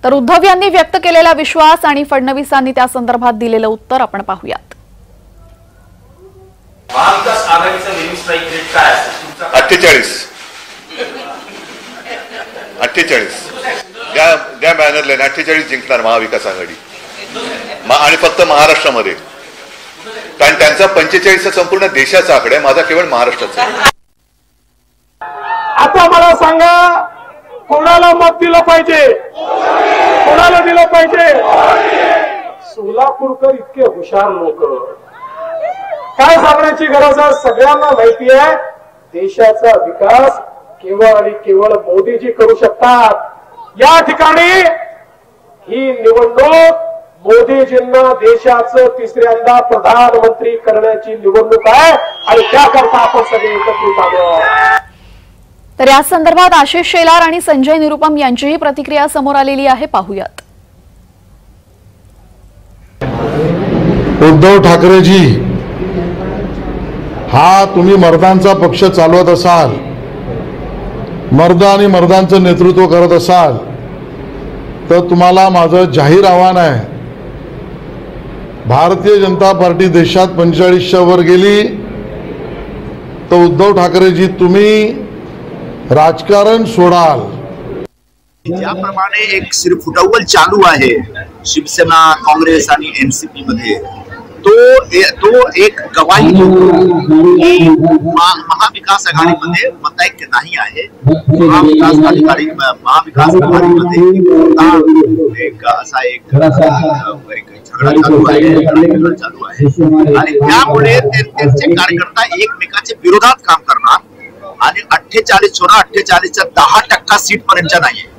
तर उद्धव यांनी व्यक्त केलेला विश्वास आणि फडणवीसांनी त्या संदर्भात दिलेलं उत्तर आपण पाहूयात। महाविकास आघाडीचा लिमिट स्ट्राइक रेट काय असेल? 48 द्या बॅनरला 48 जिंकणार महाविकास आघाडी आणि फक्त महाराष्ट्रामध्ये, कारण त्यांचा 45 संपूर्ण देशाचा आकडा आहे, माझा केवळ महाराष्ट्राचा। आता मला सांगा, कोणाला मत दिलं पाहिजे, कोणाला दिलं पाहिजे? सोलापूरकर इतके हुशार लोक, काय सांगण्याची गरज आहे? सगळ्यांना माहिती आहे देशाचा विकास केवळ आणि केवळ मोदीजी करू शकतात। या ठिकाणी ही निवडणूक मोदीजींना देशाचं तिसऱ्यांदा प्रधानमंत्री करण्याची निवडणूक आहे आणि त्याकरता आपण सगळे एकत्रित आहोत। तर या संदर्भात आशिष शेलार आणि संजय निरुपम यांचीही प्रतिक्रिया समोर आलेली आहे, पाहूयात। उद्धव ठाकरेजी, हा तुम्ही मर्दांचा पक्ष चालवत असाल, मर्द आणि मर्दांचं नेतृत्व करत असाल, तर तुम्हाला माझं जाहीर आव्हान आहे, भारतीय जनता पार्टी देशात 45च्या वर गेली तर उद्धव ठाकरेजी तुम्ही राजकारण सोडाल। ज्याप्रमाणे एक सिरफुटवल चालू आहे शिवसेना, काँग्रेस आणि एनसीपी मध्ये, तो एक गवाही महाविकास आघाडीमध्ये मतैक्य नाही आहे। महाविकास आघाडीमध्ये एक असा एक झगडा चालू आहे आणि त्यामुळे त्यांचे कार्यकर्ता एकमेकांच्या विरोधात काम करणार आणि 48 च्या 10% सीट पर्यंत नाहीये।